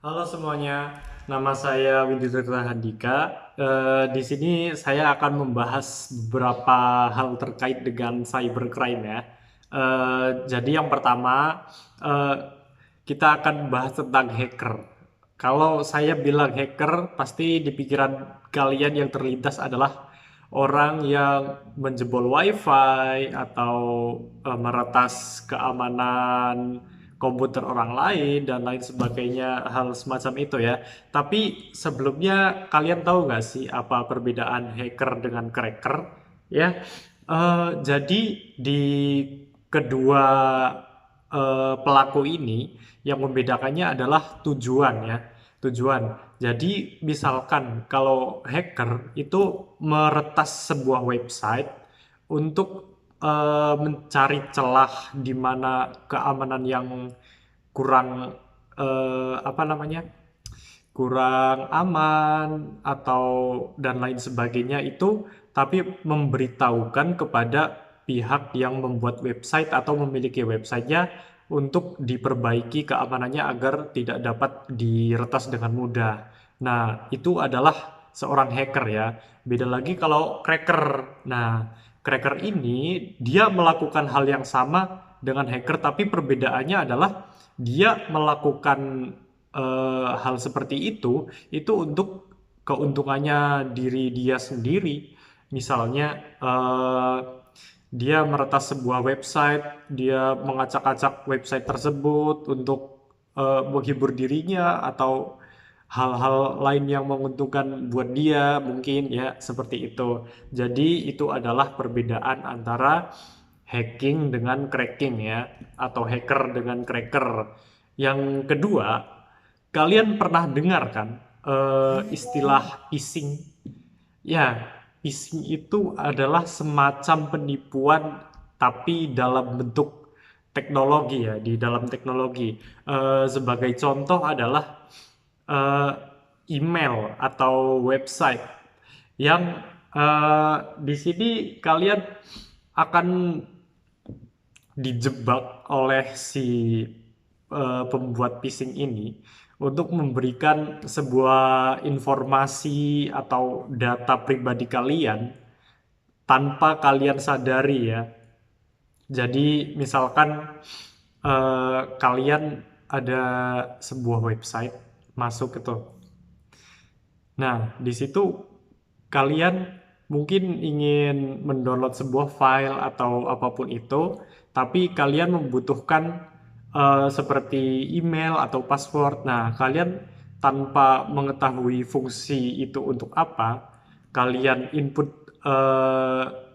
Halo semuanya, nama saya Windy Tirta Handika. Di sini saya akan membahas beberapa hal terkait dengan cybercrime ya. Jadi yang pertama, eh, kita akan bahas tentang hacker. Kalau saya bilang hacker, pasti di pikiran kalian yang terlintas adalah orang yang menjebol WiFi atau meretas keamanan komputer orang lain dan lain sebagainya, hal semacam itu ya. Tapi sebelumnya kalian tahu nggak sih apa perbedaan hacker dengan cracker? Ya, jadi di kedua pelaku ini yang membedakannya adalah tujuan ya, tujuan. Jadi misalkan kalau hacker itu meretas sebuah website untuk mencari celah di mana keamanan yang kurang apa namanya, kurang aman atau dan lain sebagainya itu, tapi memberitahukan kepada pihak yang membuat website atau memiliki websitenya untuk diperbaiki keamanannya agar tidak dapat diretas dengan mudah. Nah, itu adalah seorang hacker ya. Beda lagi kalau cracker. Nah, cracker ini dia melakukan hal yang sama dengan hacker, tapi perbedaannya adalah dia melakukan hal seperti itu untuk keuntungannya diri dia sendiri. Misalnya dia meretas sebuah website, dia mengacak-acak website tersebut untuk menghibur dirinya atau hal-hal lain yang menguntungkan buat dia mungkin ya, seperti itu. Jadi itu adalah perbedaan antara hacking dengan cracking ya, atau hacker dengan cracker. Yang kedua, kalian pernah dengar kan istilah phishing? Ya, phishing itu adalah semacam penipuan tapi dalam bentuk teknologi ya, di dalam teknologi. Sebagai contoh adalah eh, email atau website yang di sini kalian akan dijebak oleh si pembuat phishing ini untuk memberikan sebuah informasi atau data pribadi kalian tanpa kalian sadari ya. Jadi misalkan kalian ada sebuah website masuk itu. Nah, di situ kalian mungkin ingin mendownload sebuah file atau apapun itu, tapi kalian membutuhkan seperti email atau password. Nah, kalian tanpa mengetahui fungsi itu untuk apa, kalian input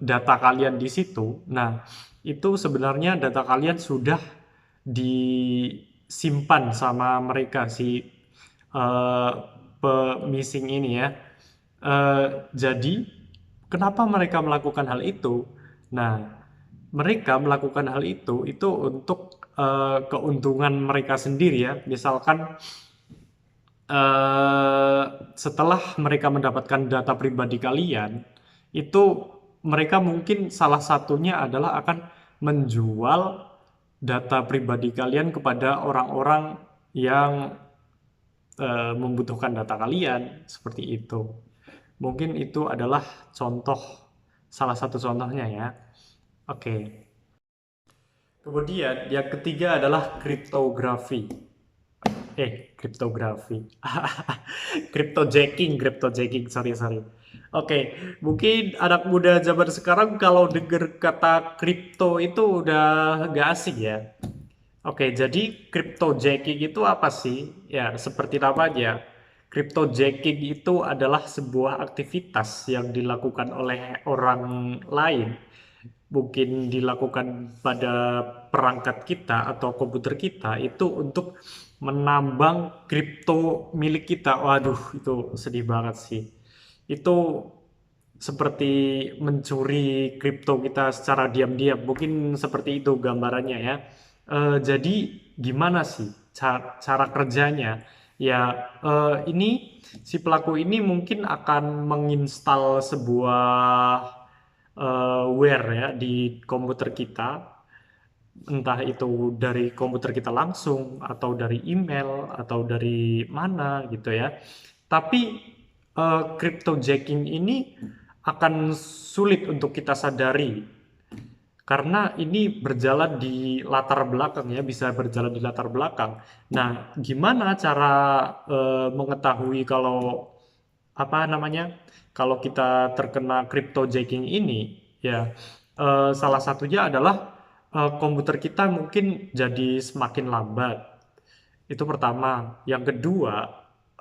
data kalian di situ. Nah, itu sebenarnya data kalian sudah disimpan sama mereka si pemising ini ya. Jadi kenapa mereka melakukan hal itu? Nah, mereka melakukan hal itu untuk keuntungan mereka sendiri ya. Misalkan eh, setelah mereka mendapatkan data pribadi kalian, itu mereka mungkin salah satunya adalah akan menjual data pribadi kalian kepada orang-orang yang membutuhkan data kalian, seperti itu. Mungkin itu adalah contoh, salah satu contohnya ya. Oke. Kemudian yang ketiga adalah kriptografi. Kriptografi. Cryptojacking, sorry, sorry. Oke, mungkin anak muda zaman sekarang kalau denger kata kripto itu udah gak asing ya. Oke, jadi cryptojacking itu apa sih? Ya, seperti namanya. Cryptojacking itu adalah sebuah aktivitas yang dilakukan oleh orang lain. Mungkin dilakukan pada perangkat kita atau komputer kita itu untuk menambang kripto milik kita. Waduh, itu sedih banget sih. Itu seperti mencuri kripto kita secara diam-diam. Mungkin seperti itu gambarannya ya. Jadi gimana sih cara kerjanya? Ya, ini si pelaku ini mungkin akan menginstal sebuah ware ya di komputer kita. entah itu dari komputer kita langsung atau dari email atau dari mana gitu ya. Tapi cryptojacking ini akan sulit untuk kita sadari karena ini berjalan di latar belakang ya, bisa berjalan di latar belakang. Nah, gimana cara mengetahui kalau apa namanya? Kalau kita terkena cryptojacking ini, ya salah satunya adalah komputer kita mungkin jadi semakin lambat. Itu pertama. Yang kedua,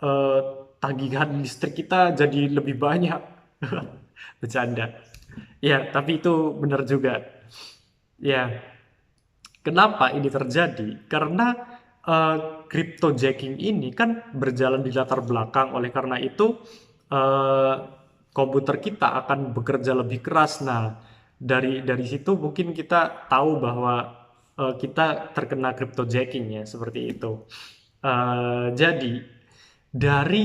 eh, tagihan listrik kita jadi lebih banyak. Bercanda. Ya, tapi itu benar juga. Ya, kenapa ini terjadi? Karena cryptojacking ini kan berjalan di latar belakang. Oleh karena itu, eh, komputer kita akan bekerja lebih keras. Nah, dari situ mungkin kita tahu bahwa kita terkena cryptojacking ya, seperti itu. Jadi dari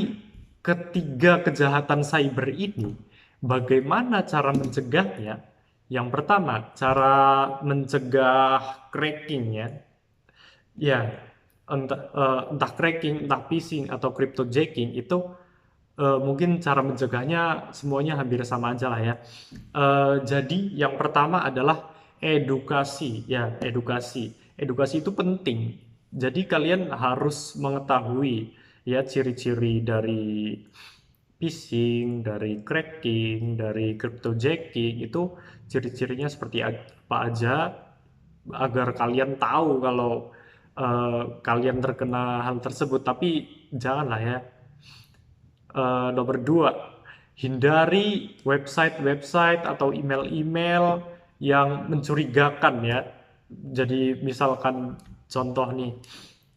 ketiga kejahatan cyber ini, bagaimana cara mencegahnya? Yang pertama, cara mencegah crackingnya, ya entah cracking, entah phishing atau cryptojacking itu mungkin cara mencegahnya semuanya hampir sama aja lah ya. Jadi yang pertama adalah edukasi, ya edukasi. Edukasi itu penting. Jadi kalian harus mengetahui ya ciri-ciri dari phishing, dari cracking, dari cryptojacking itu ciri-cirinya seperti apa aja agar kalian tahu kalau kalian terkena hal tersebut. Tapi janganlah ya. Nomor dua, hindari website-website atau email-email yang mencurigakan ya. Jadi misalkan contoh nih,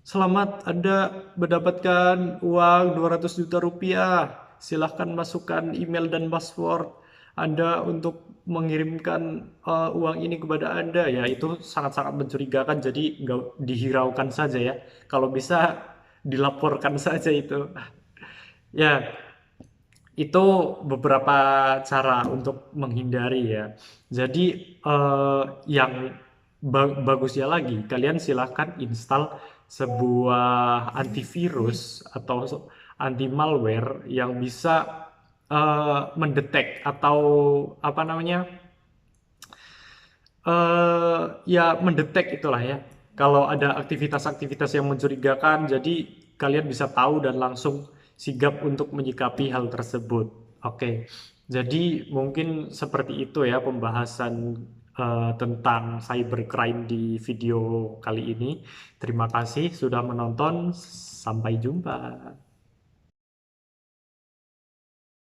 selamat Anda mendapatkan uang 200 juta rupiah. Silahkan masukkan email dan password Anda untuk mengirimkan uang ini kepada Anda. Ya, itu sangat-sangat mencurigakan. Jadi nggak dihiraukan saja ya. Kalau bisa dilaporkan saja itu. Ya, itu beberapa cara untuk menghindari ya. Jadi yang bagusnya lagi, kalian silahkan install sebuah antivirus atau anti malware yang bisa mendetek atau apa namanya ya mendetek itulah ya. Kalau ada aktivitas-aktivitas yang mencurigakan, jadi kalian bisa tahu dan langsung sigap untuk menyikapi hal tersebut. Oke, jadi mungkin seperti itu ya pembahasan tentang cybercrime di video kali ini. Terima kasih sudah menonton. Sampai jumpa.